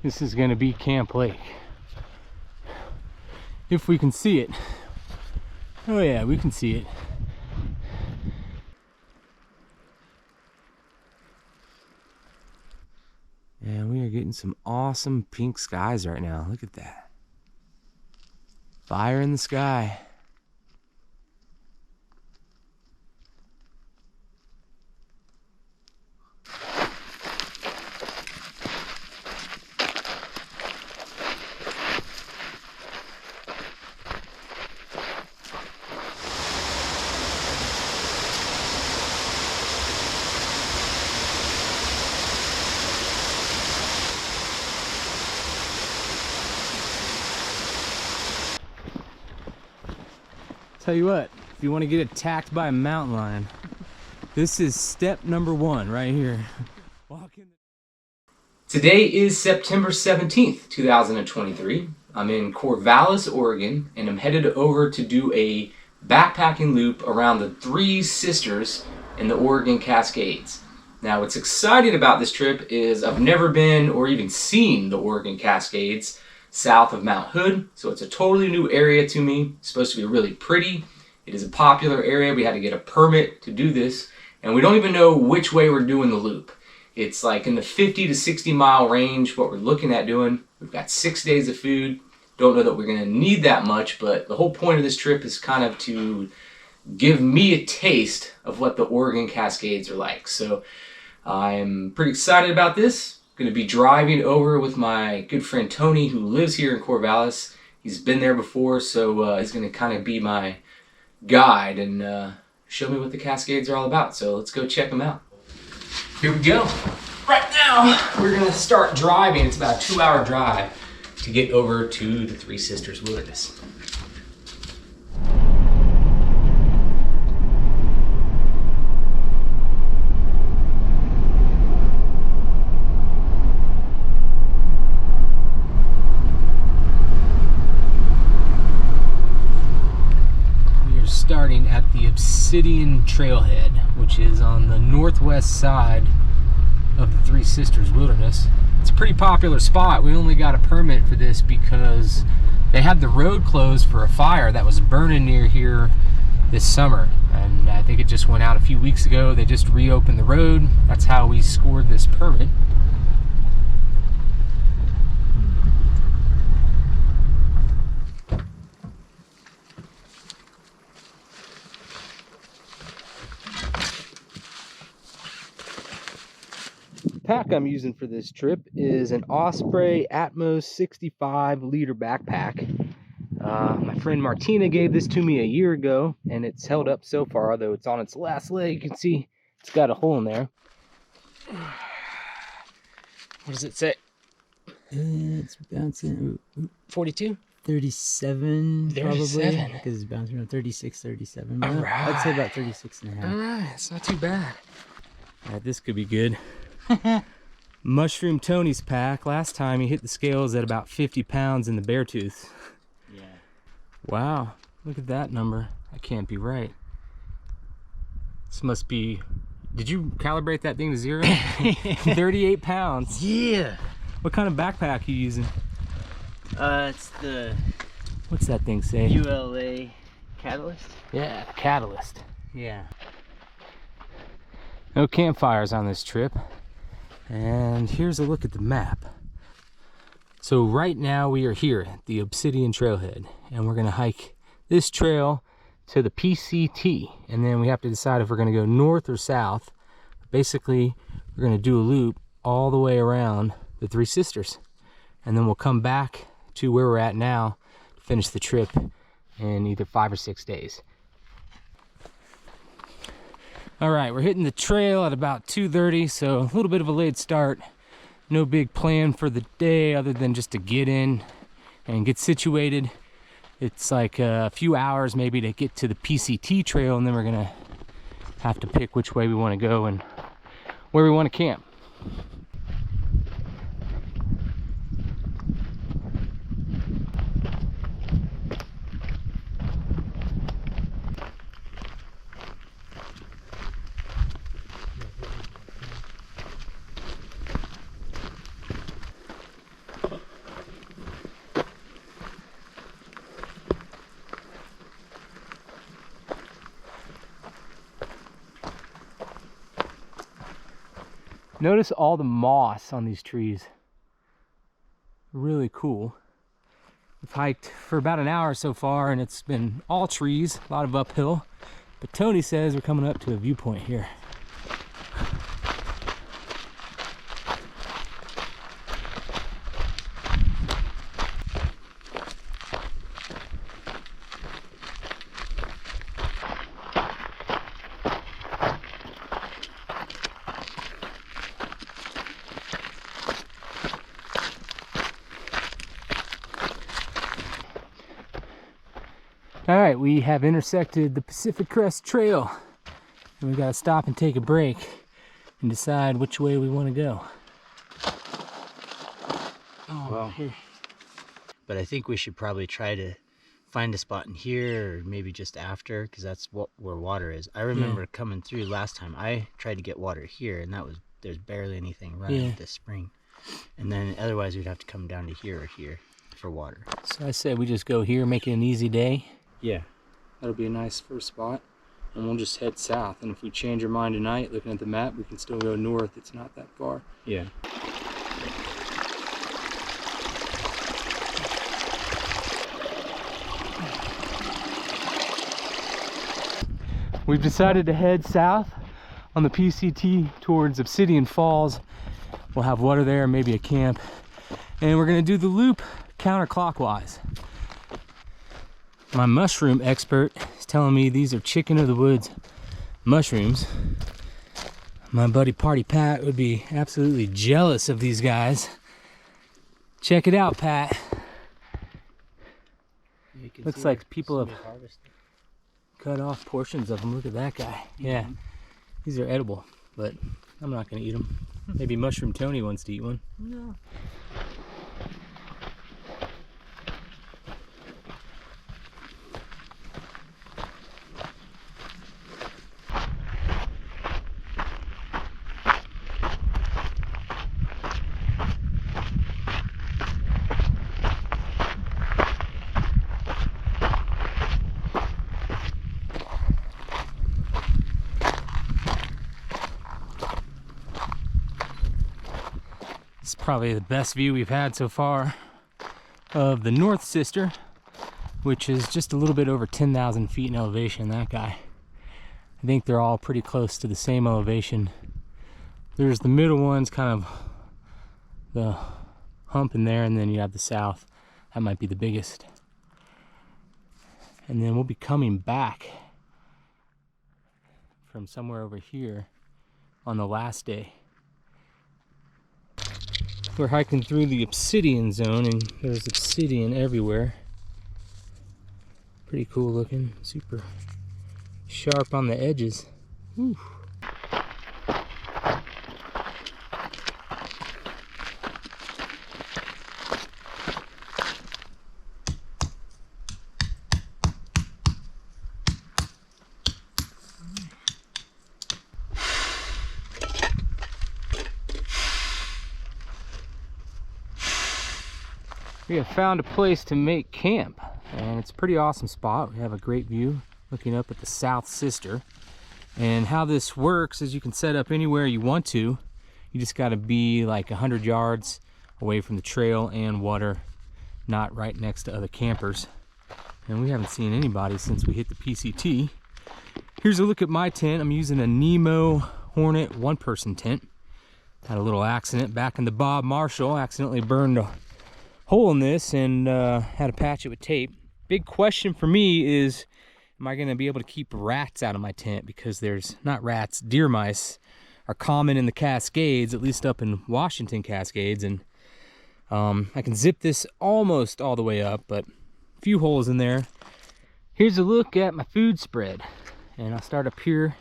this is going to be Camp Lake. If we can see it. Oh yeah, we can see it. And we are getting some awesome pink skies right now. Look at that. Fire in the sky. Tell you what, if you want to get attacked by a mountain lion, this is step number 1 right here. Today is September 17th, 2023. I'm in Corvallis, Oregon, and I'm headed over to do a backpacking loop around the Three Sisters in the Oregon Cascades. Now, what's exciting about this trip is I've never been or even seen the Oregon Cascades south of Mount Hood, so it's a totally new area to me. It's supposed to be really pretty. It is a popular area. We had to get a permit to do this, and we don't even know which way we're doing the loop. It's like in the 50 to 60 mile range what we're looking at doing. We've got 6 days of food. Don't know that we're gonna need that much, but the whole point of this trip is kind of to give me a taste of what the Oregon Cascades are like. So I'm pretty excited about this. Going to be driving over with my good friend Tony, who lives here in Corvallis. He's been there before, so he's going to kind of be my guide and show me what the Cascades are all about. So let's go check them out. Here we go. Right now, we're going to start driving. It's about a 2-hour drive to get over to the Three Sisters Wilderness. Starting at the Obsidian Trailhead, which is on the northwest side of the Three Sisters Wilderness. It's a pretty popular spot. We only got a permit for this because they had the road closed for a fire that was burning near here this summer, and I think it just went out a few weeks ago. They just reopened the road. That's how we scored this permit. Pack I'm using for this trip is an Osprey Atmos 65 liter backpack. My friend Martina gave this to me a year ago, and it's held up so far, although it's on its last leg. You can see it's got a hole in there. What does it say? It's bouncing. 42? 37, 37. probably, because it's bouncing around 36, 37. All right. I'd say about 36 and a half. All right, it's not too bad. All right, this could be good. Mushroom Tony's pack. Last time he hit the scales at about 50 pounds in the Beartooth. Yeah. Wow, look at that number. That can't be right. This must be, did you calibrate that thing to 0? 38 pounds. Yeah. What kind of backpack are you using? It's the What's that thing say? ULA Catalyst. Yeah, Catalyst. Yeah. No campfires on this trip. And here's a look at the map. So right now we are here at the Obsidian Trailhead, and we're gonna hike this trail to the PCT, and then we have to decide if we're gonna go north or south. Basically, we're gonna do a loop all the way around the Three Sisters, and then we'll come back to where we're at now to finish the trip in either 5 or 6 days. All right, we're hitting the trail at about 2:30, so a little bit of a late start. No big plan for the day other than just to get in and get situated. It's like a few hours maybe to get to the PCT trail, and then we're gonna have to pick which way we want to go and where we want to camp. Notice all the moss on these trees. Really cool. We've hiked for about an hour so far, and it's been all trees, a lot of uphill. But Tony says we're coming up to a viewpoint here. All right, we have intersected the Pacific Crest Trail, and we got to stop and take a break and decide which way we want to go. Oh, well, but I think we should probably try to find a spot in here, or maybe just after, because that's where water is. I remember coming through last time. I tried to get water here, and there's barely anything running this spring. And then otherwise we'd have to come down to here or here for water. So I say we just go here, make it an easy day. Yeah. That'll be a nice first spot. And we'll just head south. And if we change our mind tonight, looking at the map, we can still go north. It's not that far. Yeah. We've decided to head south on the PCT towards Obsidian Falls. We'll have water there, maybe a camp. And we're gonna do the loop counterclockwise. My mushroom expert is telling me these are chicken of the woods mushrooms. My buddy Party Pat would be absolutely jealous of these guys. Check it out, Pat. Looks like people have cut off portions of them. Look at that guy. Yeah, these are edible, but I'm not gonna eat them. Maybe Mushroom Tony wants to eat one. No. It's probably the best view we've had so far of the North Sister, which is just a little bit over 10,000 feet in elevation. That guy, I think they're all pretty close to the same elevation. There's the middle ones, kind of the hump in there, and then you have the south. That might be the biggest. And then we'll be coming back from somewhere over here on the last day. We're hiking through the obsidian zone, and there's obsidian everywhere. Pretty cool looking, super sharp on the edges. Whew. We have found a place to make camp, and it's a pretty awesome spot. We have a great view looking up at the South Sister. And how this works is you can set up anywhere you want to. You just got to be like 100 yards away from the trail and water, not right next to other campers. And we haven't seen anybody since we hit the PCT. Here's a look at my tent. I'm using a Nemo Hornet one-person tent. Had a little accident back in the Bob Marshall. Accidentally burned a hole in this and had to patch it with tape. Big question for me is, am I going to be able to keep rats out of my tent? Because there's not rats, deer mice are common in the Cascades, at least up in Washington Cascades. And I can zip this almost all the way up, but a few holes in there. Here's a look at my food spread. And I'll start up here,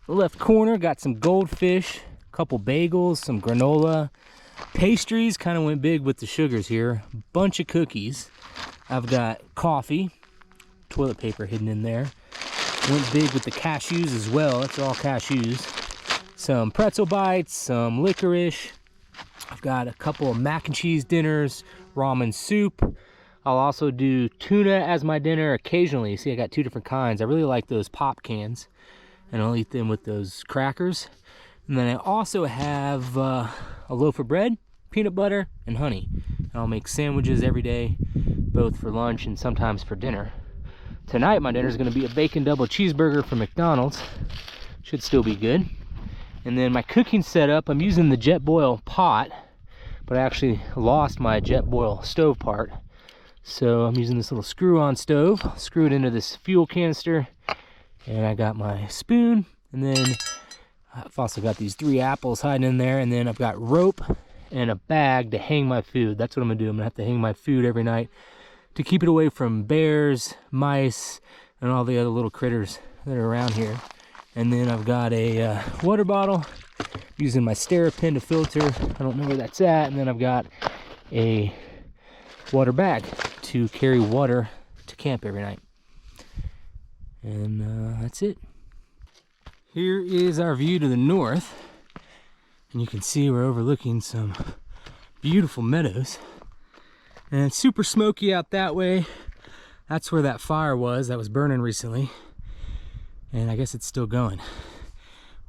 the left corner, got some goldfish, a couple bagels, some granola. Pastries kind of went big with the sugars here. Bunch of cookies. I've got coffee, toilet paper hidden in there. Went big with the cashews as well. It's all cashews. Some pretzel bites, some licorice. I've got a couple of mac and cheese dinners, ramen soup. I'll also do tuna as my dinner occasionally. See, I got two different kinds. I really like those pop cans, and I'll eat them with those crackers. And then I also have a loaf of bread, peanut butter, and honey. And I'll make sandwiches every day, both for lunch and sometimes for dinner. Tonight my dinner is going to be a bacon double cheeseburger from McDonald's. Should still be good. And then my cooking setup, I'm using the Jetboil pot, but I actually lost my Jetboil stove part. So I'm using this little screw-on stove, screw it into this fuel canister, and I got my spoon, and then I've also got these 3 apples hiding in there, and then I've got rope and a bag to hang my food. That's what I'm gonna do. I'm gonna have to hang my food every night to keep it away from bears, mice, and all the other little critters that are around here. And then I've got a water bottle, using my Sterapin to filter. I don't know where that's at. And then I've got a water bag to carry water to camp every night. And that's it. Here is our view to the north. And you can see we're overlooking some beautiful meadows. And it's super smoky out that way. That's where that fire was that was burning recently. And I guess it's still going.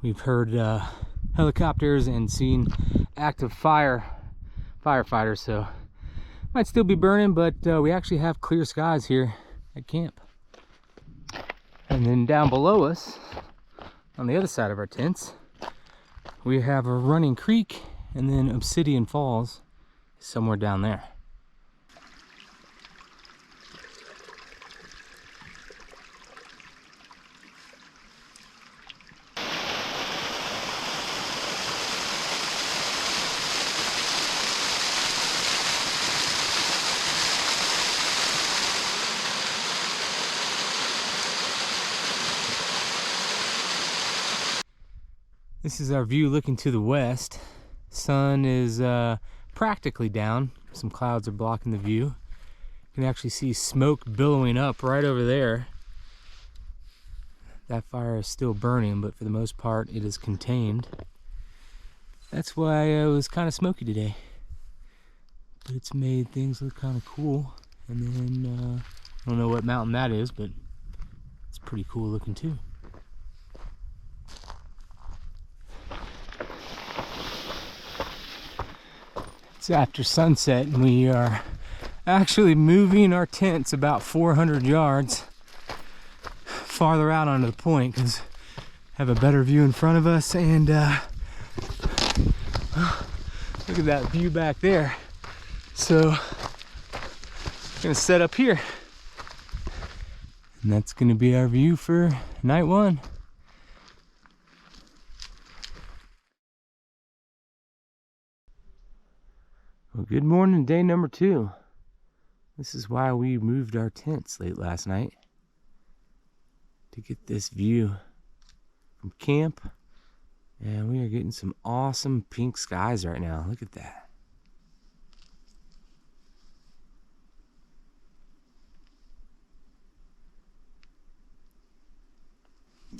We've heard helicopters and seen active firefighters, so might still be burning, but we actually have clear skies here at camp. And then down below us, on the other side of our tents, we have a running creek, and then Obsidian Falls somewhere down there. This is our view looking to the west. Sun is practically down. Some clouds are blocking the view. You can actually see smoke billowing up right over there. That fire is still burning, but for the most part it is contained. That's why it was kind of smoky today. But it's made things look kind of cool. And then, I don't know what mountain that is, but it's pretty cool looking too. It's after sunset, and we are actually moving our tents about 400 yards farther out onto the point because we have a better view in front of us. And look at that view back there. So I'm gonna set up here, and that's gonna be our view for night one. Well, good morning, day number 2. This is why we moved our tents late last night, to get this view from camp. And we are getting some awesome pink skies right now. Look at that.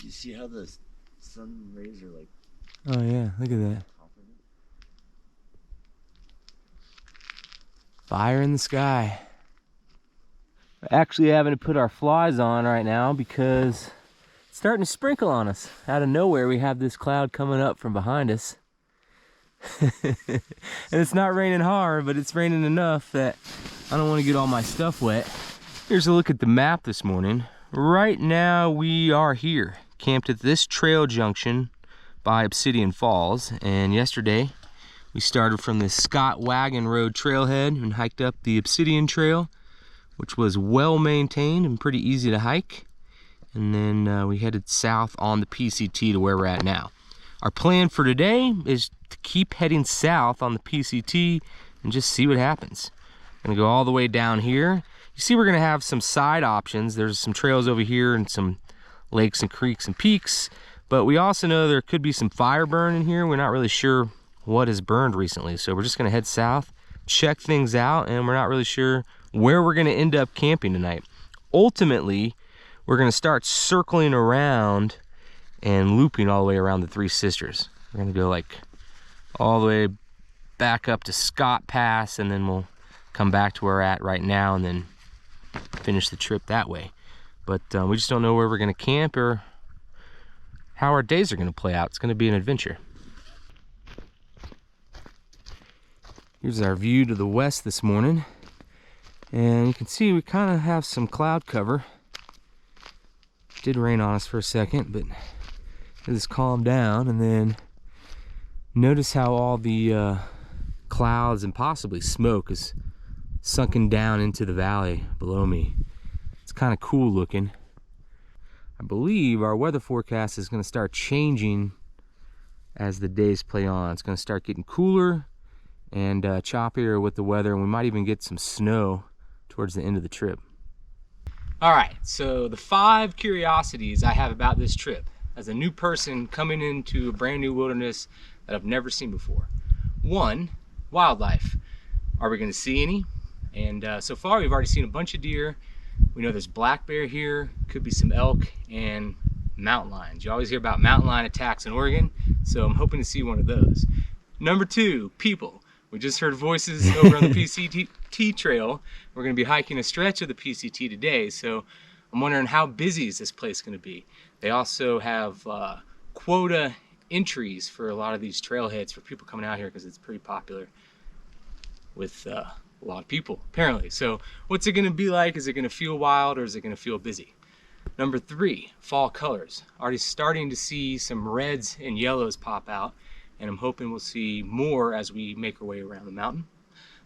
You see how the sun rays are like... Oh yeah, look at that. Fire in the sky. We're actually having to put our flies on right now because it's starting to sprinkle on us. Out of nowhere, we have this cloud coming up from behind us. And it's not raining hard, but it's raining enough that I don't want to get all my stuff wet. Here's a look at the map this morning. Right now we are here, camped at this trail junction by Obsidian Falls. And yesterday we started from the Scott Wagon Road trailhead and hiked up the Obsidian Trail, which was well maintained and pretty easy to hike. And then we headed south on the PCT to where we're at now. Our plan for today is to keep heading south on the PCT and just see what happens. I'm gonna go all the way down here. You see we're gonna have some side options. There's some trails over here and some lakes and creeks and peaks, but we also know there could be some fire burn in here. We're not really sure what has burned recently, so we're just gonna head south, check things out, and we're not really sure where we're gonna end up camping tonight. Ultimately, we're gonna start circling around and looping all the way around the Three Sisters. We're gonna go like all the way back up to Scott Pass, and then we'll come back to where we're at right now and then finish the trip that way. But we just don't know where we're gonna camp or how our days are gonna play out. It's gonna be an adventure. Here's our view to the west this morning. And you can see we kind of have some cloud cover. It did rain on us for a second, but it has calmed down. And then notice how all the clouds and possibly smoke is sunken down into the valley below me. It's kind of cool looking. I believe our weather forecast is going to start changing as the days play on. It's going to start getting cooler and choppier with the weather, and we might even get some snow towards the end of the trip. All right, so the 5 curiosities I have about this trip as a new person coming into a brand new wilderness that I've never seen before. 1, wildlife. Are we going to see any? And so far we've already seen a bunch of deer. We know there's black bear here, could be some elk, and mountain lions. You always hear about mountain lion attacks in Oregon, so I'm hoping to see one of those. Number 2, people. We just heard voices over on the PCT trail. We're going to be hiking a stretch of the PCT today, so I'm wondering how busy is this place going to be. They also have quota entries for a lot of these trailheads for people coming out here because it's pretty popular with a lot of people, apparently. So what's it going to be like? Is it going to feel wild or is it going to feel busy? Number 3, fall colors. Already starting to see some reds and yellows pop out, and I'm hoping we'll see more as we make our way around the mountain.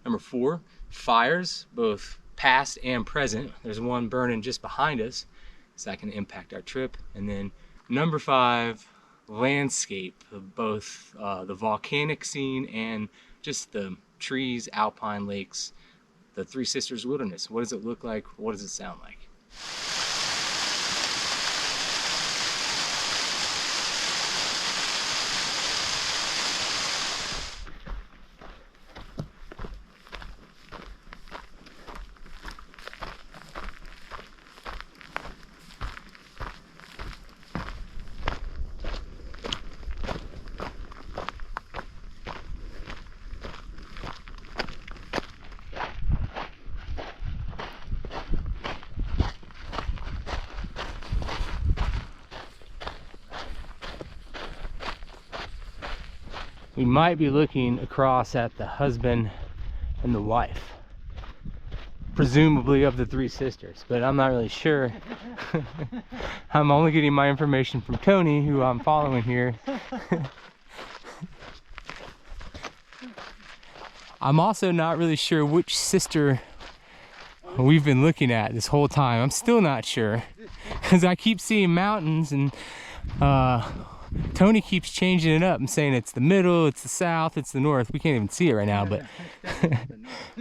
Number 4, fires, both past and present. There's one burning just behind us, so that can impact our trip. And then number 5, landscape of both the volcanic scene and just the trees, alpine lakes, the Three Sisters Wilderness. What does it look like? What does it sound like? We might be looking across at the husband and the wife, presumably of the Three Sisters, but I'm not really sure. I'm only getting my information from Tony, who I'm following here. I'm also not really sure which sister we've been looking at this whole time. I'm still not sure, because I keep seeing mountains, and Tony keeps changing it up and saying it's the middle, it's the south, it's the north. We can't even see it right now, but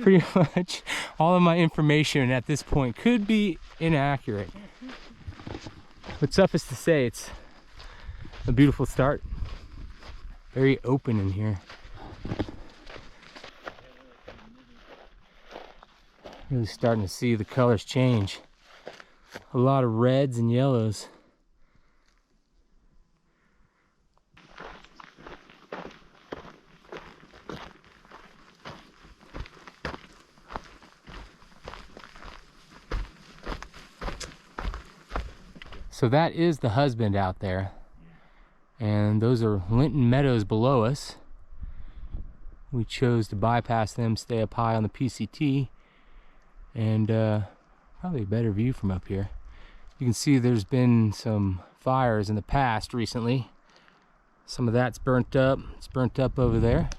pretty much all of my information at this point could be inaccurate. But suffice to say, it's a beautiful start. Very open in here. Really starting to see the colors change. A lot of reds and yellows. So that is the husband out there, and those are Linton Meadows below us. We chose to bypass them, stay up high on the PCT, and probably a better view from up here. You can see there's been some fires in the past recently. Some of that's burnt up. It's burnt up over there,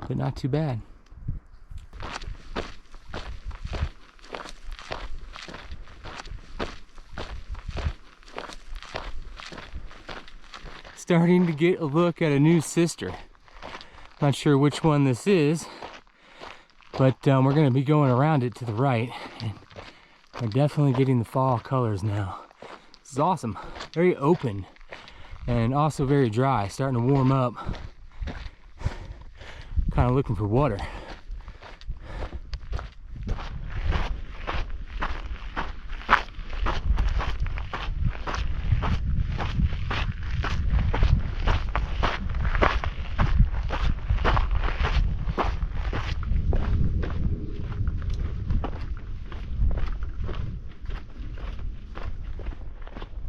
but not too bad. Starting to get a look at a new sister. Not sure which one this is, but we're going to be going around it to the right, and we're definitely getting the fall colors now. This is awesome. Very open and also very dry. Starting to warm up. Kind of looking for water.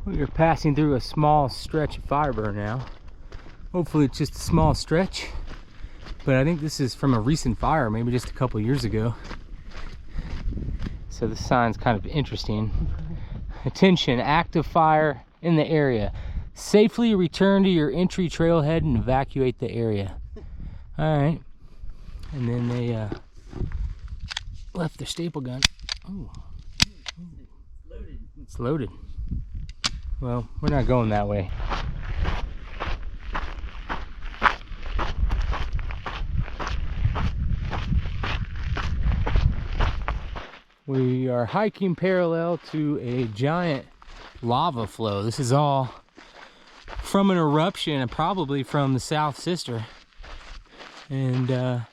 We're passing through a small stretch of fireburn now. Hopefully it's just a small stretch, but I think this is from a recent fire, maybe just a couple years ago. So this sign's kind of interesting. Attention, active fire in the area. Safely return to your entry trailhead and evacuate the area. All right. And then they left their staple gun. Oh, it's loaded. Well, we're not going that way. We are hiking parallel to a giant lava flow. This is all from an eruption and probably from the South Sister. And I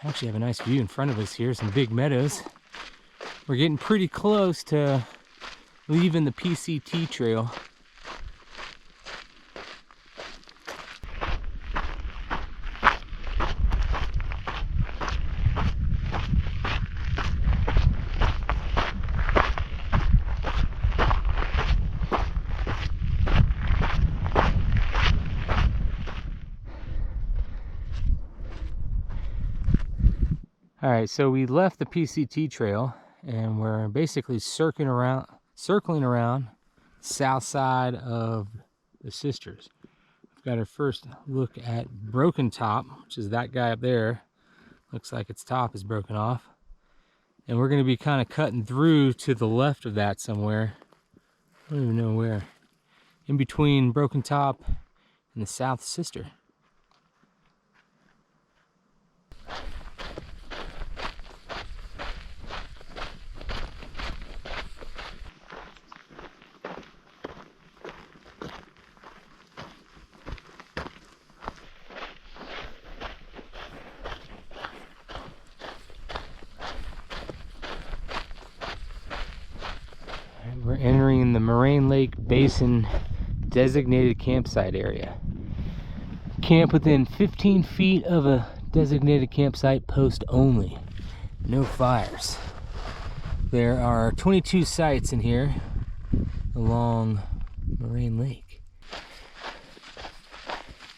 actually have a nice view in front of us here, some big meadows. We're getting pretty close to leaving the PCT trail. All right, so we left the PCT trail and we're basically circling around the south side of the Sisters. We've got our first look at Broken Top, which is that guy up there. Looks like its top is broken off. And we're gonna be kind of cutting through to the left of that somewhere. I don't even know where. In between Broken Top and the South Sister. We're entering the Moraine Lake Basin designated campsite area. Camp within 15 feet of a designated campsite post only. No fires. There are 22 sites in here along Moraine Lake.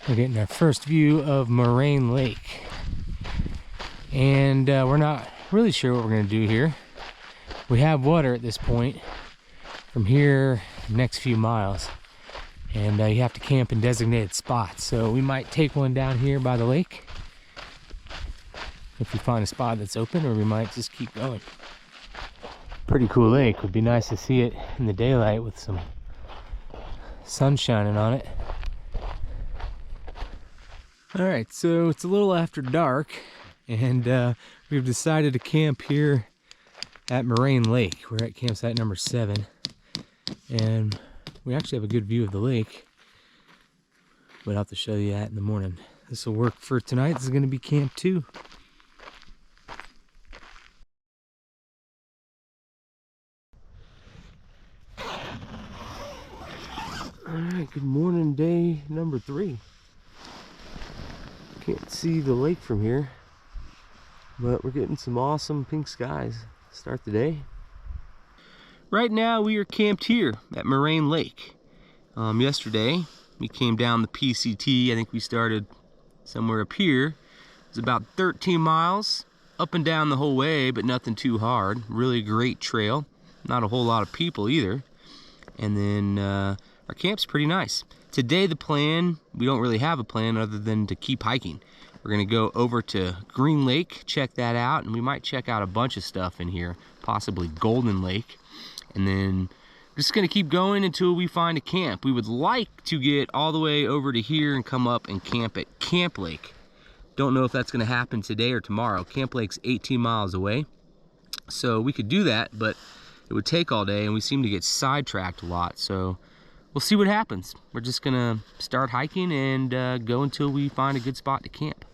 We're getting our first view of Moraine Lake. And we're not really sure what we're going to do here. We have water at this point. From here, next few miles, and you have to camp in designated spots. So we might take one down here by the lake if we find a spot that's open, or we might just keep going. Pretty cool lake. Would be nice to see it in the daylight with some sun shining on it. All right, so it's a little after dark, and we've decided to camp here at Moraine Lake. We're at campsite number 7. And we actually have a good view of the lake, but I'll have to show you that in the morning. This will work for tonight. This is going to be camp 2. Alright, good morning, day number 3. Can't see the lake from here, but we're getting some awesome pink skies to start the day. Right now we are camped here at Moraine Lake. Yesterday we came down the PCT. I think we started somewhere up here. It was about 13 miles up and down the whole way, but nothing too hard. Really great trail. Not a whole lot of people either. And then our camp's pretty nice. Today the plan, we don't really have a plan other than to keep hiking. We're gonna go over to Green Lake, check that out, and we might check out a bunch of stuff in here, possibly Golden Lake. And then just gonna keep going until we find a camp. We would like to get all the way over to here and come up and camp at Camp Lake. Don't know if that's gonna happen today or tomorrow. Camp Lake's 18 miles away. So we could do that, but it would take all day and we seem to get sidetracked a lot. So we'll see what happens. We're just gonna start hiking and go until we find a good spot to camp.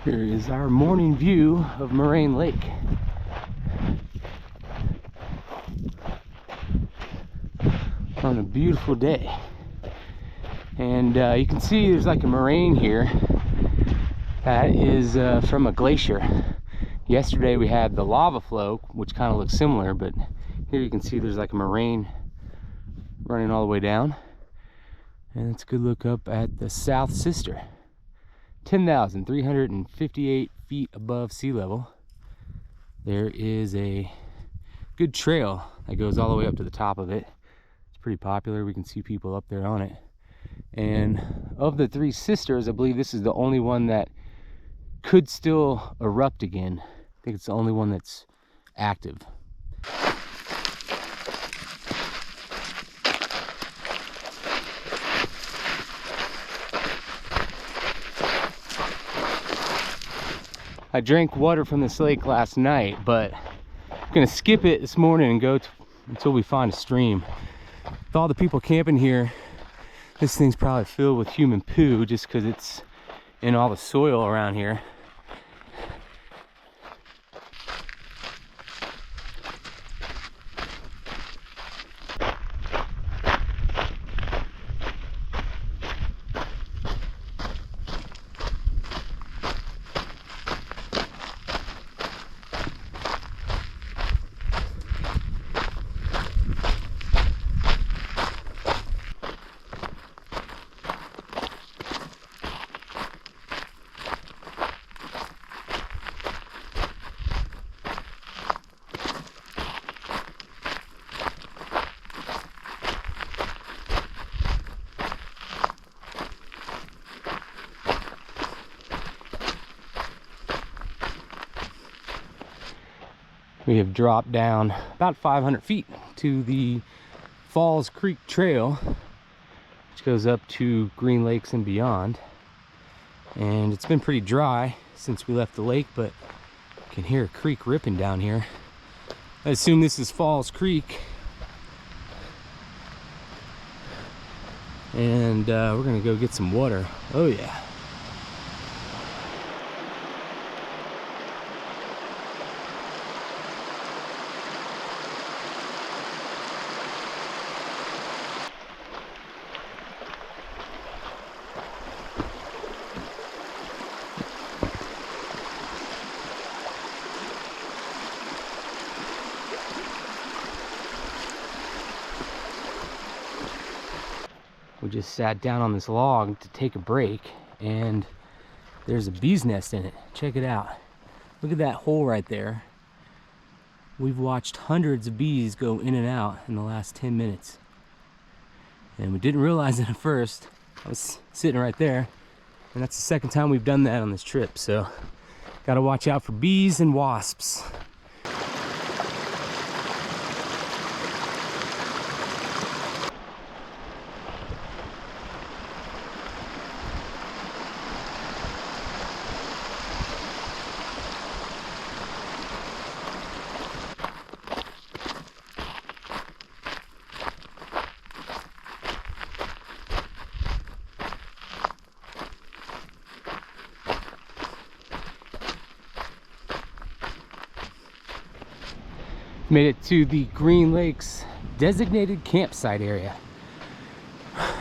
Here is our morning view of Moraine Lake. On a beautiful day. And you can see there's like a moraine here. That is from a glacier. Yesterday we had the lava flow, which kind of looks similar, but here you can see there's like a moraine running all the way down. And it's a good look up at the South Sister. 10,358 feet above sea level. There is a good trail that goes all the way up to the top of it. It's pretty popular. We can see people up there on it. And of the three sisters, I believe this is the only one that could still erupt again. I think it's the only one that's active. I drank water from this lake last night, but I'm gonna skip it this morning and go until we find a stream. With all the people camping here, this thing's probably filled with human poo just because it's in all the soil around here. We have dropped down about 500 feet to the Falls Creek Trail, which goes up to Green Lakes and beyond. And it's been pretty dry since we left the lake, but you can hear a creek ripping down here. I assume this is Falls Creek. And we're gonna go get some water. Oh yeah. We just sat down on this log to take a break, and there's a bee's nest in it. Check it out. Look at that hole right there. We've watched hundreds of bees go in and out in the last 10 minutes. And we didn't realize it at first. I was sitting right there, and that's the second time we've done that on this trip. So, gotta watch out for bees and wasps. Made it to the Green Lakes designated campsite area.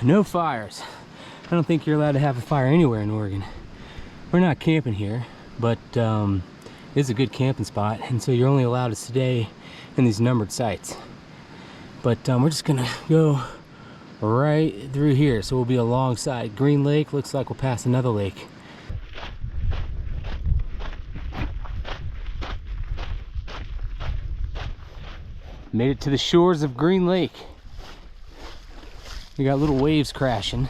No fires. I don't think you're allowed to have a fire anywhere in Oregon. We're not camping here, but it's a good camping spot, and so you're only allowed to stay in these numbered sites. But we're just gonna go right through here, so we'll be alongside Green Lake. Looks like we'll pass another lake. Made it to the shores of Green Lake. We got little waves crashing.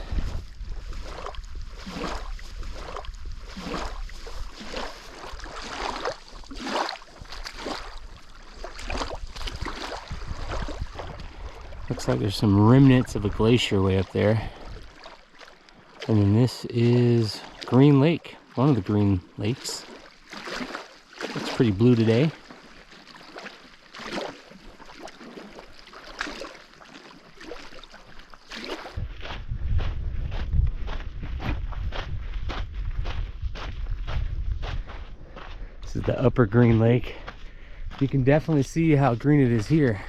Looks like there's some remnants of a glacier way up there. And then this is Green Lake, one of the Green Lakes. Looks pretty blue today. This is the upper Green Lake. You can definitely see how green it is here.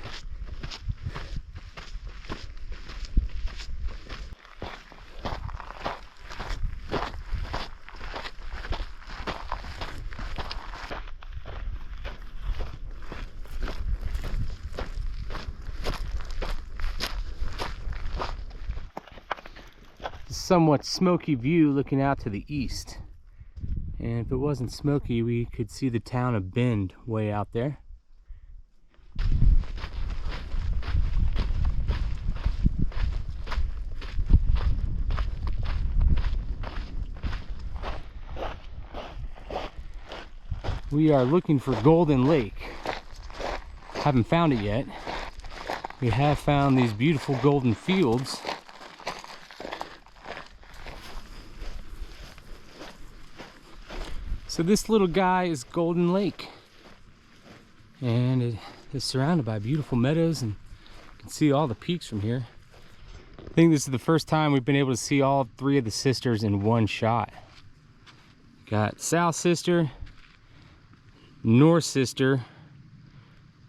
somewhat smoky view looking out to the east. And if it wasn't smoky, we could see the town of Bend way out there. We are looking for Golden Lake. Haven't found it yet. We have found these beautiful golden fields. So this little guy is Golden Lake. And it is surrounded by beautiful meadows, and you can see all the peaks from here. I think this is the first time we've been able to see all three of the sisters in one shot. Got South Sister, North Sister.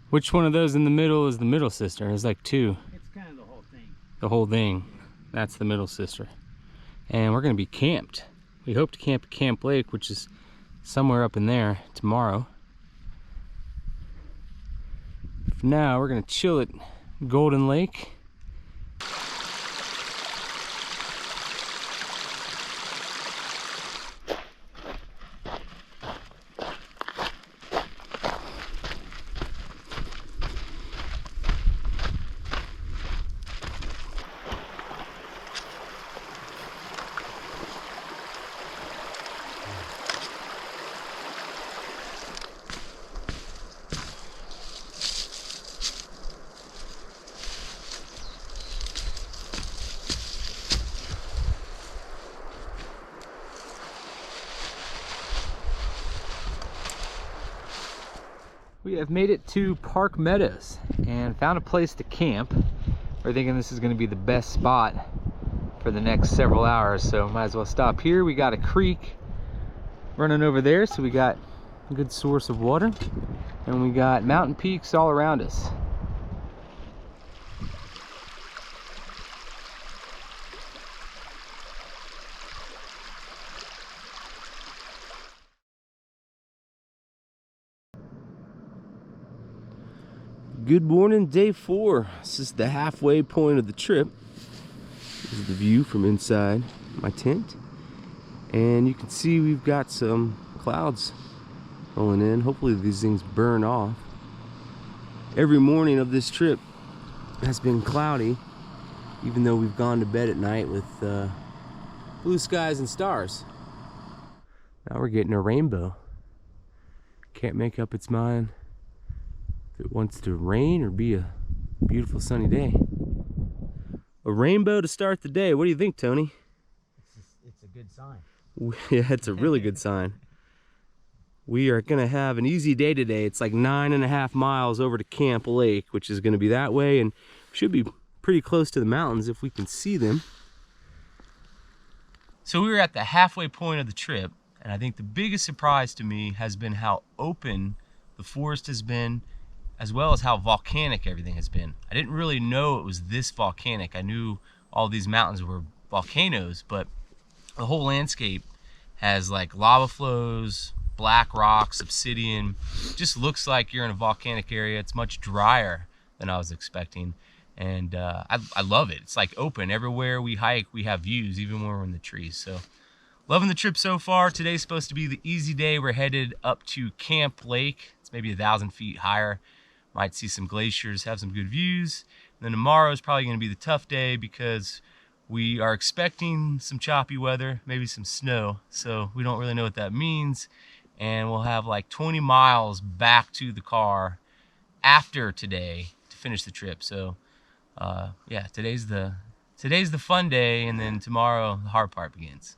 Which one of those in the middle is the middle sister? There's like two. It's kind of the whole thing. The whole thing. That's the middle sister. And we're gonna be camped. We hope to camp at Camp Lake, which is somewhere up in there, tomorrow. For now, we're gonna chill at Golden Lake. We have made it to Park Meadows and found a place to camp. We're thinking this is going to be the best spot for the next several hours, so might as well stop here. We got a creek running over there, so we got a good source of water, and we got mountain peaks all around us. Good morning, day 4. This is the halfway point of the trip. This is the view from inside my tent. And you can see we've got some clouds rolling in. Hopefully these things burn off. Every morning of this trip has been cloudy, even though we've gone to bed at night with blue skies and stars. Now we're getting a rainbow. Can't make up its mind if it wants to rain or be a beautiful sunny day. A rainbow to start the day. What do you think, Tony? It's a good sign. Yeah, it's a really good sign. We are gonna have an easy day today. It's like 9.5 miles over to Camp Lake, which is gonna be that way, and should be pretty close to the mountains if we can see them. So we were at the halfway point of the trip, and I think the biggest surprise to me has been how open the forest has been, as well as how volcanic everything has been. I didn't really know it was this volcanic. I knew all these mountains were volcanoes, but the whole landscape has like lava flows, black rocks, obsidian. Just looks like you're in a volcanic area. It's much drier than I was expecting, and I love it. It's like open. Everywhere we hike, we have views, even when we're in the trees. So loving the trip so far. Today's supposed to be the easy day. We're headed up to Camp Lake. It's maybe 1,000 feet higher. Might see some glaciers, have some good views. And then tomorrow is probably going to be the tough day because we are expecting some choppy weather, maybe some snow. So we don't really know what that means. And we'll have like 20 miles back to the car after today to finish the trip. So yeah, today's the fun day, and then tomorrow the hard part begins.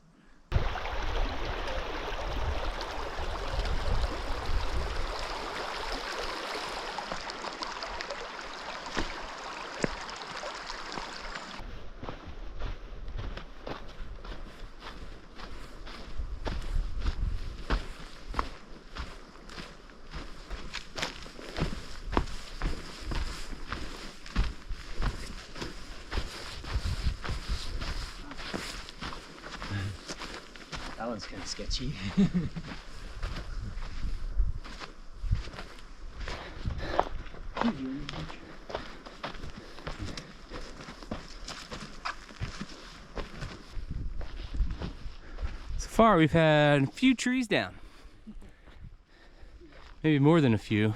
That one's kind of sketchy. far we've had a few trees down. Maybe more than a few.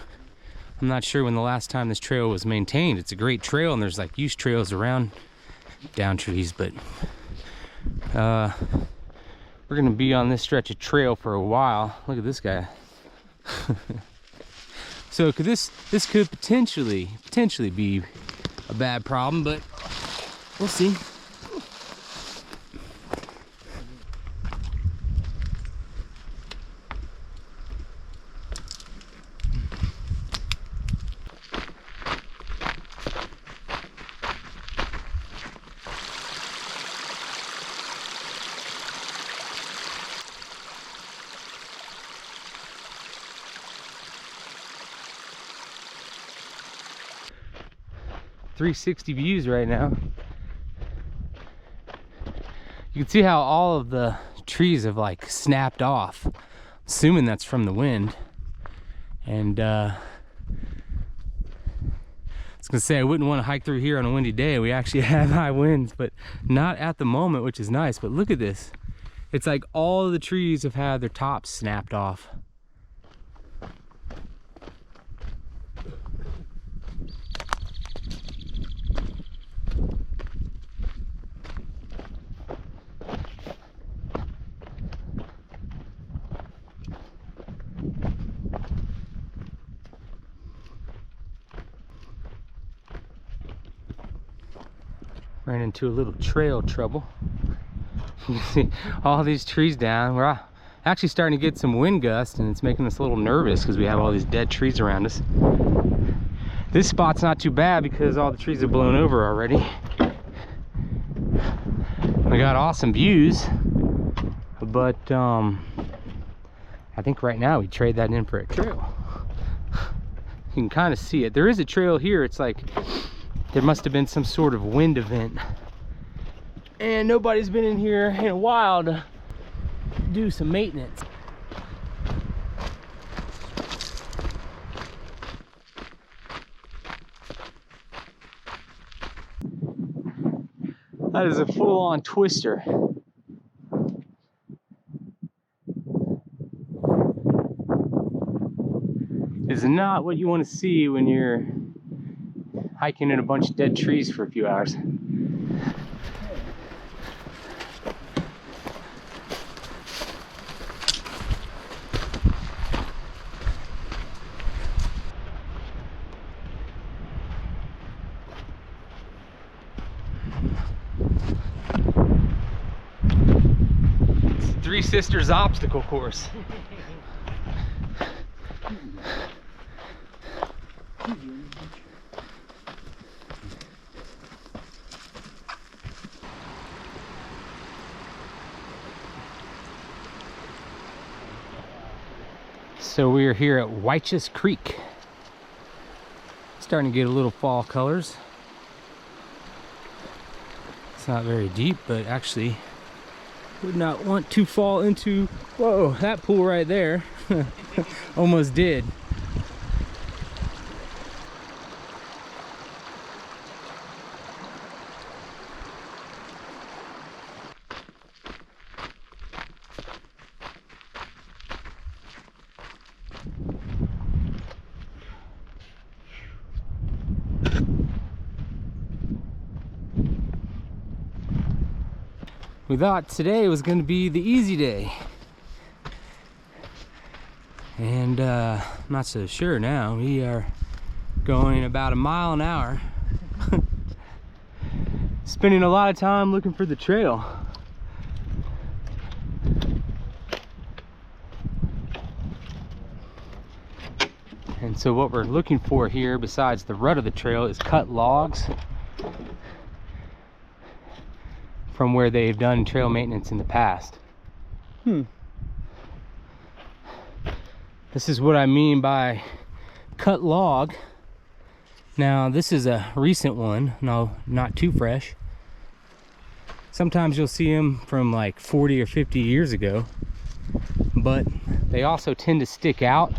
I'm not sure when the last time this trail was maintained. It's a great trail and there's like use trails around down trees, but we're gonna be on this stretch of trail for a while. Look at this guy. So this could potentially be a bad problem, but we'll see. .360 views right now. You can see how all of the trees have like snapped off. Assuming that's from the wind. And I was gonna say I wouldn't want to hike through here on a windy day. We actually have high winds, but not at the moment, which is nice. But look at this. It's like all of the trees have had their tops snapped off. Ran into a little trail trouble. You can see all these trees down. We're actually starting to get some wind gusts and it's making us a little nervous because we have all these dead trees around us. This spot's not too bad because all the trees have blown over already. We got awesome views, but I think right now we trade that in for a trail. You can kind of see it. There is a trail here. It's like there must have been some sort of wind event. And nobody's been in here in a while to do some maintenance. That is a full-on twister. It's not what you want to see when you're hiking in a bunch of dead trees for a few hours. It's Three Sisters obstacle course. So we're here at White's Creek. Starting to get a little fall colors. It's not very deep, but actually would not want to fall into, whoa, that pool right there. Almost did. We thought today was going to be the easy day, and I'm not so sure now. We are going about 1 mile an hour, spending a lot of time looking for the trail. And so what we're looking for here, besides the rut of the trail, is cut logs from where they've done trail maintenance in the past. This is what I mean by cut log. Now this is a recent one, no, not too fresh. Sometimes you'll see them from like 40 or 50 years ago, but they also tend to stick out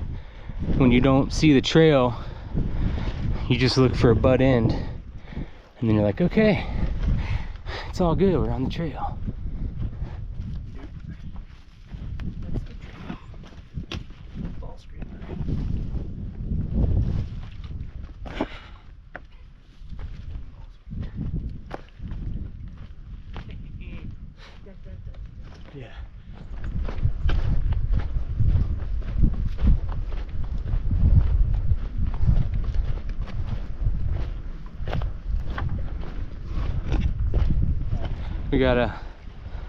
when you don't see the trail. You just look for a butt end and then you're like, okay, it's all good, we're on the trail. gotta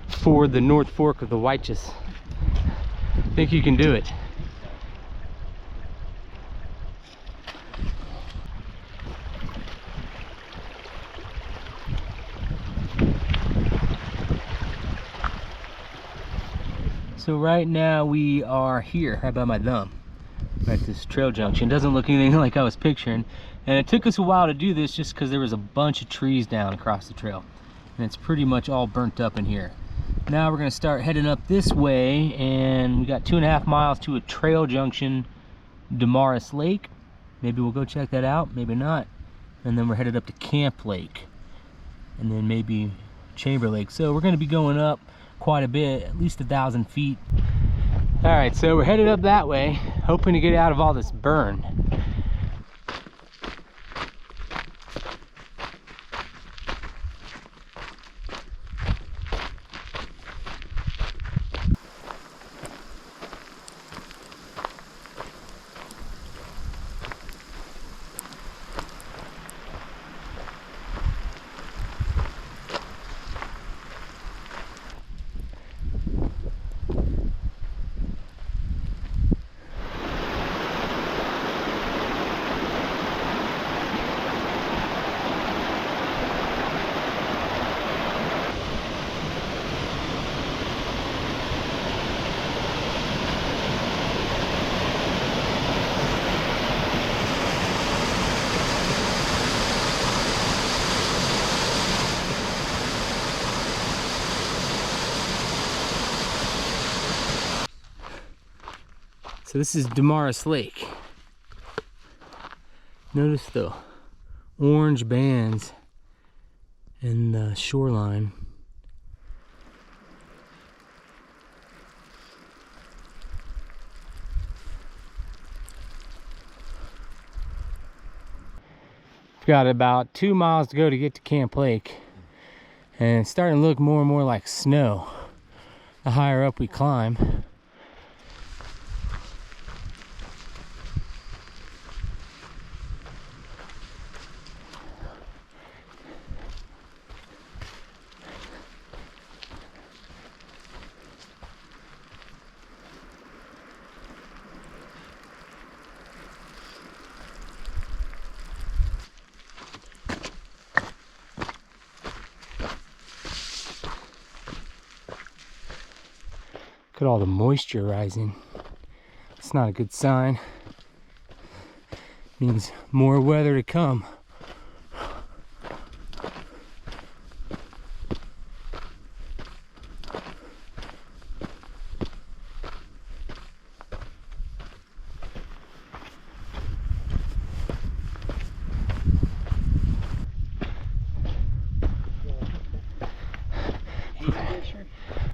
ford the North Fork of the Waichus. Think you can do it. So right now we are here, right by my thumb, right at this trail junction. Doesn't look anything like I was picturing. And it took us a while to do this just because there was a bunch of trees down across the trail. And it's pretty much all burnt up in here. Now we're gonna start heading up this way, and we got 2.5 miles to a trail junction, Damaris Lake. Maybe we'll go check that out, maybe not. And then we're headed up to Camp Lake, and then maybe Chamber Lake. So we're gonna be going up quite a bit, at least 1,000 feet. All right, so we're headed up that way, hoping to get out of all this burn. So this is Damaris Lake. Notice the orange bands in the shoreline. We've got about 2 miles to go to get to Camp Lake, and it's starting to look more and more like snow the higher up we climb. Look at all the moisture rising. It's not a good sign. Means more weather to come.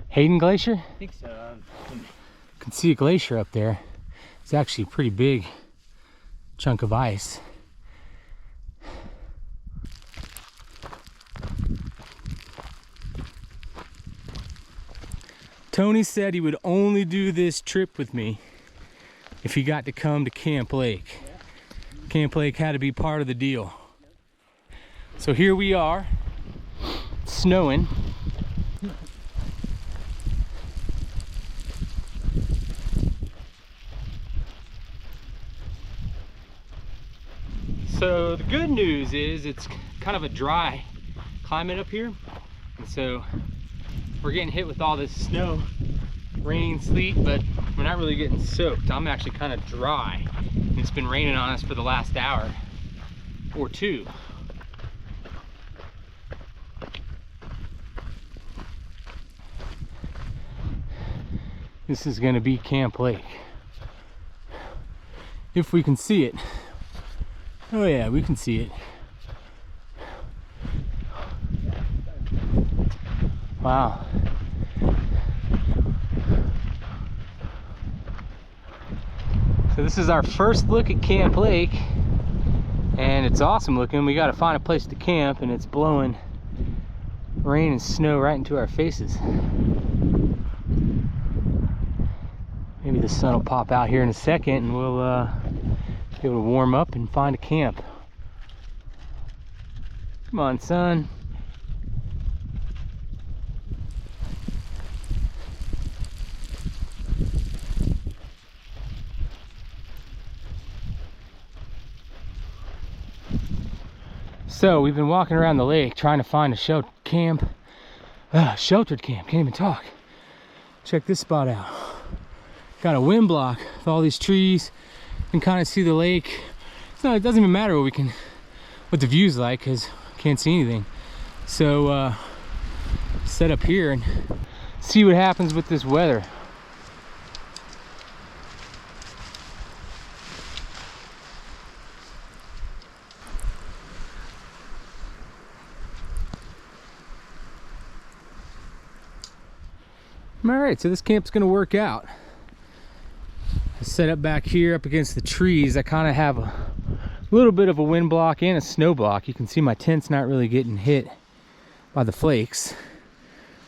Hayden Glacier? I think so. You can see a glacier up there. It's actually a pretty big chunk of ice. Tony said he would only do this trip with me if he got to come to Camp Lake. Camp Lake had to be part of the deal. So here we are, it's snowing. So the good news is it's kind of a dry climate up here, and so we're getting hit with all this snow, rain, sleet, but we're not really getting soaked. I'm actually kind of dry, and it's been raining on us for the last hour or two. This is going to be Camp Lake, if we can see it. Oh yeah, we can see it. Wow. So this is our first look at Camp Lake, and it's awesome looking. We got to find a place to camp, and it's blowing rain and snow right into our faces. Maybe the sun will pop out here in a second, and we'll be able to warm up and find a camp. Come on, sun. So we've been walking around the lake trying to find a sheltered camp. Can't even talk. Check this spot out. Got a wind block with all these trees. You can kind of see the lake. It doesn't even matter what the view's like, because can't see anything. So set up here and see what happens with this weather. All right, so this camp's gonna work out. I set up back here up against the trees. I kind of have a little bit of a wind block and a snow block. You can see my tent's not really getting hit by the flakes.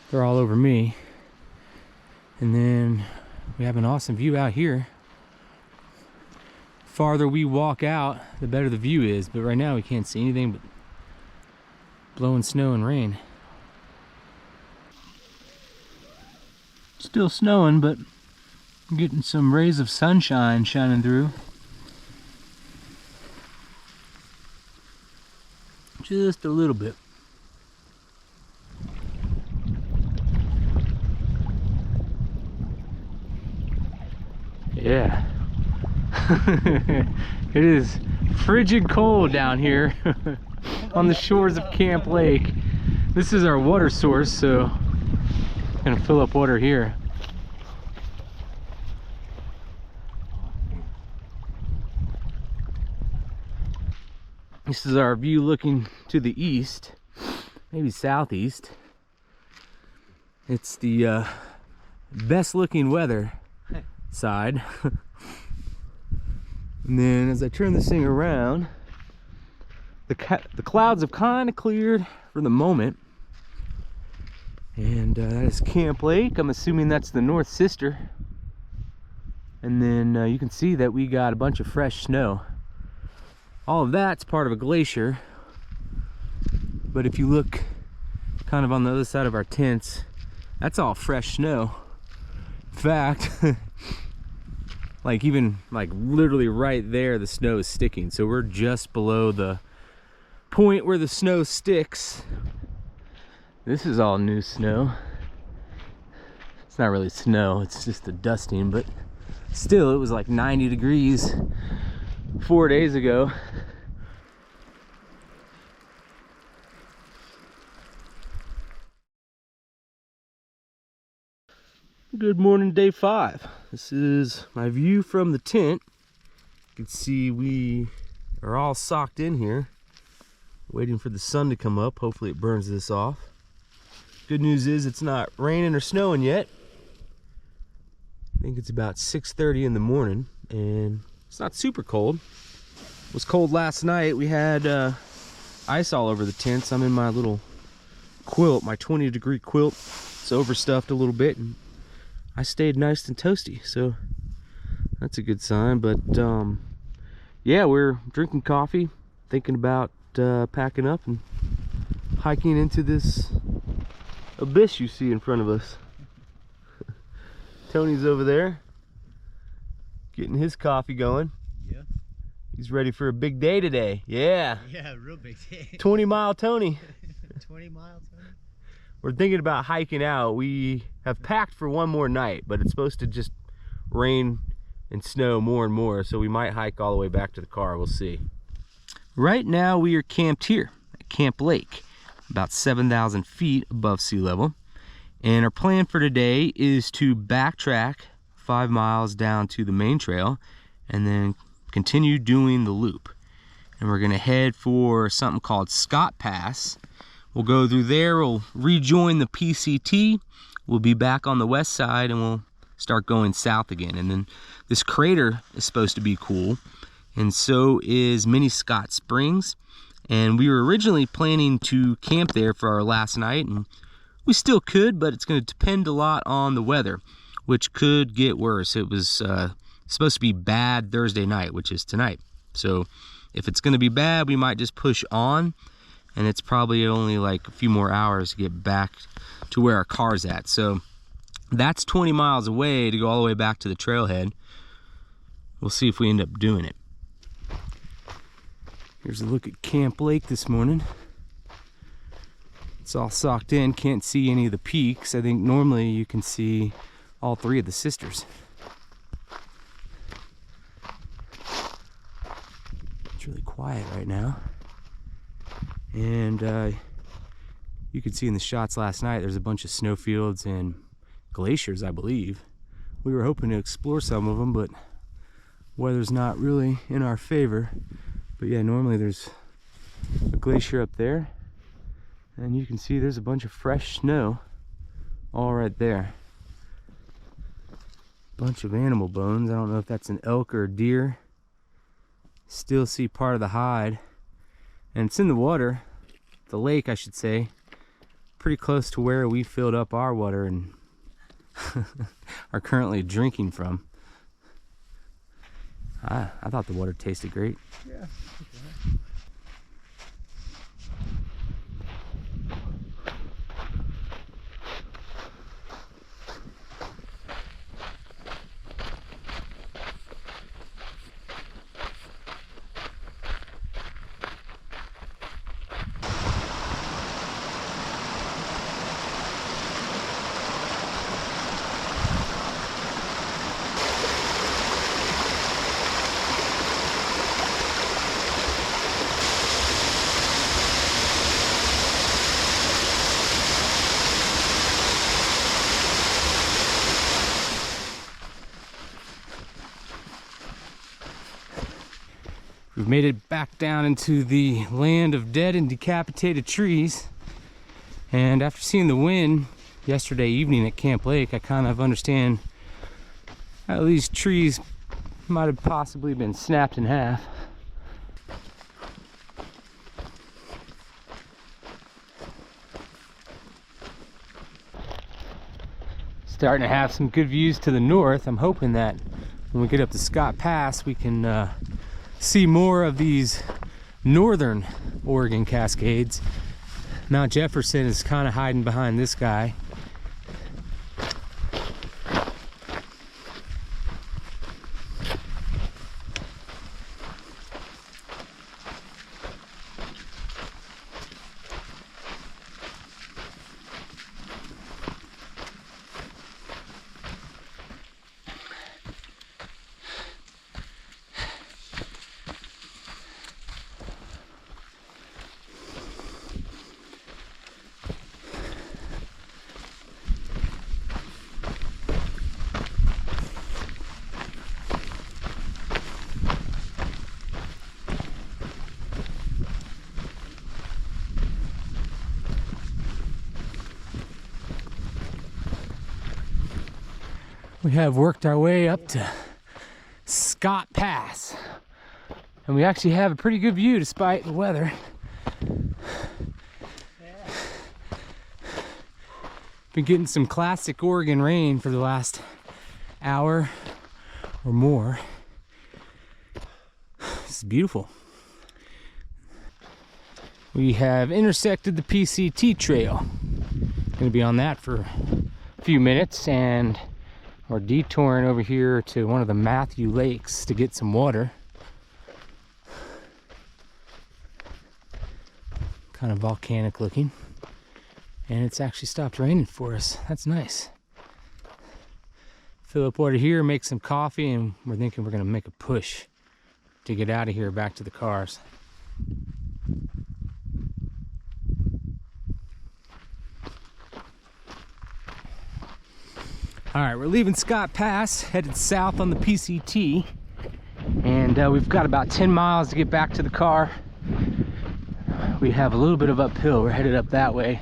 They're all over me. And then we have an awesome view out here. Farther we walk out, the better the view is, but right now we can't see anything but blowing snow and rain. Still snowing, but I'm getting some rays of sunshine shining through. Just a little bit. Yeah. It is frigid cold down here on the shores of Camp Lake. This is our water source, so I'm gonna fill up water here. This is our view looking to the east, maybe southeast. It's the best looking weather side. And then as I turn this thing around, the clouds have kind of cleared for the moment. And that is Camp Lake. I'm assuming that's the North Sister. And then you can see that we got a bunch of fresh snow. All of that's part of a glacier. But if you look kind of on the other side of our tents, that's all fresh snow. In fact, even literally right there, the snow is sticking. So we're just below the point where the snow sticks. This is all new snow. It's not really snow, it's just a dusting, but still, it was like 90 degrees 4 days ago. Good morning, day 5. This is my view from the tent. You can see we are all socked in here, waiting for the sun to come up. Hopefully it burns this off. Good news is it's not raining or snowing yet. I think it's about 6:30 in the morning, and it's not super cold. It was cold last night. We had ice all over the tents. I'm in my little quilt, my 20-degree quilt. It's overstuffed a little bit, and I stayed nice and toasty, so that's a good sign. But yeah, we're drinking coffee, thinking about packing up and hiking into this abyss you see in front of us. Tony's over there getting his coffee going. Yeah. He's ready for a big day today. Yeah. Yeah, real big day. 20-mile Tony. 20 miles, Tony? We're thinking about hiking out. We have packed for one more night, but it's supposed to just rain and snow more and more, so we might hike all the way back to the car. We'll see. Right now we are camped here at Camp Lake, about 7,000 feet above sea level. And our plan for today is to backtrack 5 miles down to the main trail and then continue doing the loop. And we're gonna head for something called Scott Pass. We'll go through there, we'll rejoin the PCT, we'll be back on the west side, and we'll start going south again. And then this crater is supposed to be cool, and so is Mini Scott Springs. And we were originally planning to camp there for our last night, and we still could, but it's going to depend a lot on the weather, which could get worse. It was supposed to be bad Thursday night, which is tonight. So if it's going to be bad, we might just push on, and it's probably only like a few more hours to get back to where our car's at. So that's 20 miles away to go all the way back to the trailhead. We'll see if we end up doing it. Here's a look at Camp Lake this morning. It's all socked in, can't see any of the peaks. I think normally you can see all three of the sisters. It's really quiet right now. And you could see in the shots last night, there's a bunch of snowfields and glaciers, I believe. We were hoping to explore some of them, but weather's not really in our favor. But yeah, normally there's a glacier up there, and you can see there's a bunch of fresh snow all right there. Bunch of animal bones. I don't know if that's an elk or a deer. Still see part of the hide, and it's in the water, the lake I should say, pretty close to where we filled up our water and are currently drinking from. I thought the water tasted great. Yeah. We've made it back down into the land of dead and decapitated trees. And after seeing the wind yesterday evening at Camp Lake, I kind of understand how these trees might have possibly been snapped in half. Starting to have some good views to the north. I'm hoping that when we get up to Scott Pass, we can see more of these northern Oregon Cascades. Mount Jefferson is kind of hiding behind this guy. We have worked our way up to Scott Pass, and we actually have a pretty good view despite the weather. Been getting some classic Oregon rain for the last hour or more. This is beautiful. We have intersected the PCT trail. Gonna be on that for a few minutes, and we're detouring over here to one of the Matthew lakes to get some water. Kind of volcanic looking. And it's actually stopped raining for us. That's nice. Fill up water here, make some coffee, and we're thinking we're gonna make a push to get out of here back to the cars. All right, we're leaving Scott Pass, headed south on the PCT, and we've got about 10 miles to get back to the car. We have a little bit of uphill. We're headed up that way.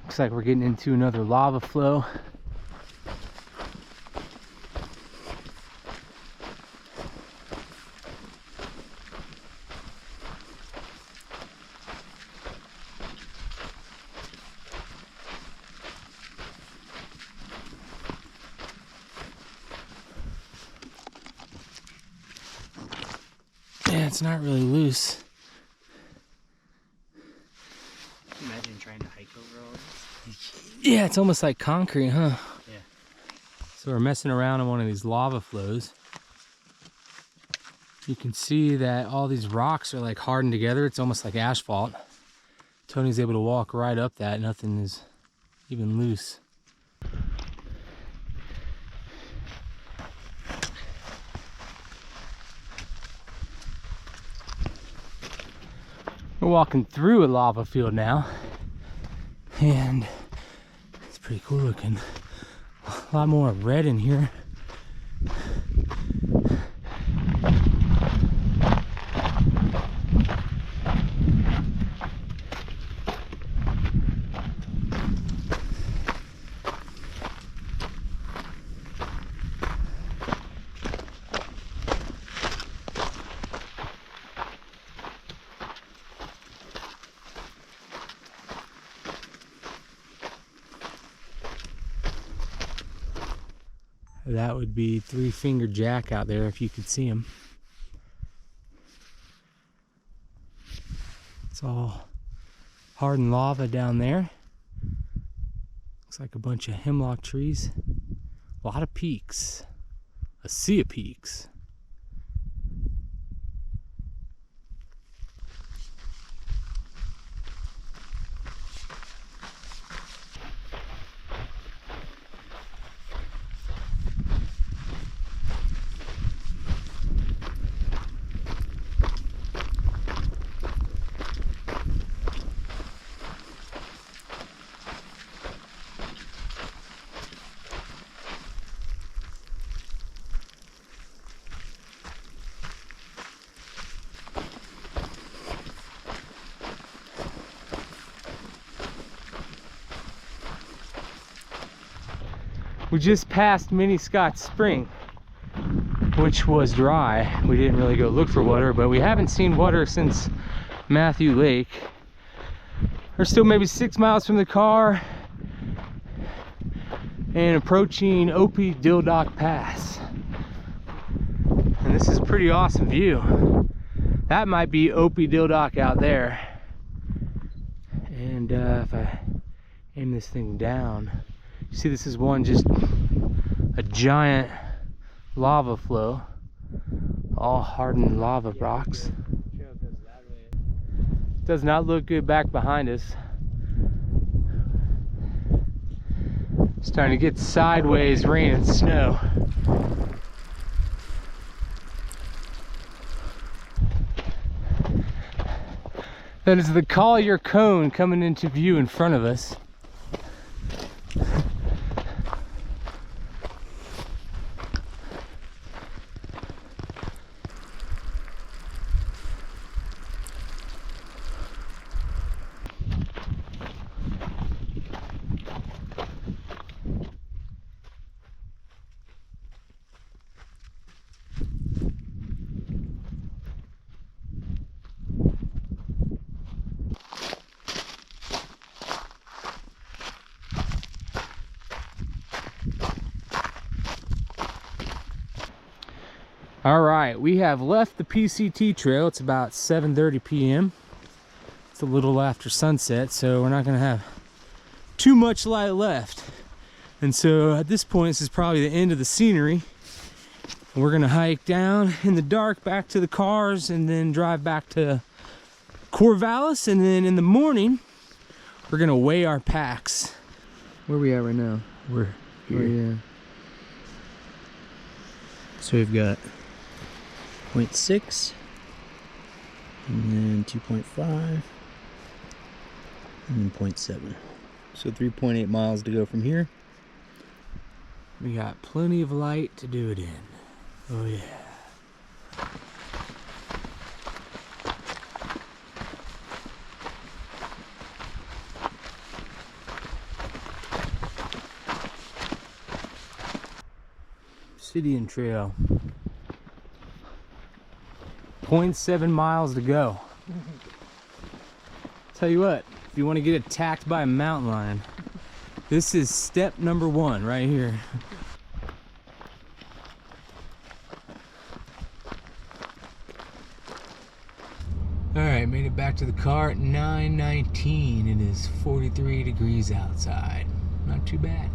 Looks like we're getting into another lava flow. Yeah, it's not really loose. Imagine trying to hike over all this. Yeah, it's almost like concrete, huh? Yeah. So we're messing around in one of these lava flows. You can see that all these rocks are like hardened together. It's almost like asphalt. Tony's able to walk right up that. Nothing is even loose. We're walking through a lava field now, and it's pretty cool looking. A lot more red in here. That would be Three Finger Jack out there if you could see him. It's all hardened lava down there. Looks like a bunch of hemlock trees. A lot of peaks. A sea of peaks. We just passed Mini Scott Spring, which was dry. We didn't really go look for water, but we haven't seen water since Matthew Lake. We're still maybe 6 miles from the car and approaching Opie Dildock Pass. And this is a pretty awesome view. That might be Opie Dildock out there. And if I aim this thing down, you see this is one just a giant lava flow, all hardened lava rocks. Does not look good back behind us. Starting to get sideways rain and snow. That is the Collier Cone coming into view in front of us. All right, we have left the PCT trail. It's about 7:30 p.m. It's a little after sunset, so we're not gonna have too much light left. And so at this point, this is probably the end of the scenery. We're gonna hike down in the dark back to the cars and then drive back to Corvallis. And then in the morning, we're gonna weigh our packs. Where are we at right now? We're here. Oh, yeah. So we've got 0.6 and then 2.5 and then 0.7. So 3.8 miles to go from here. We got plenty of light to do it in. Oh yeah. Obsidian Trail. 0.7 miles to go. Tell you what, if you want to get attacked by a mountain lion, this is step number 1 right here. All right, made it back to the car at 9:19. It is 43 degrees outside. Not too bad.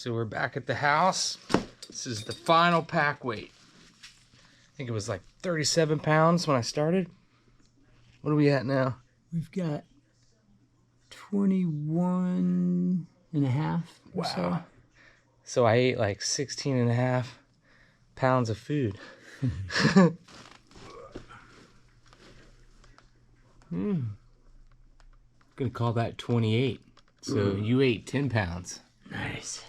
So we're back at the house. This is the final pack weight. I think it was like 37 pounds when I started. What are we at now? We've got 21 and a half or so. So I ate like 16 and a half pounds of food. Gonna call that 28. So you ate 10 pounds. Nice.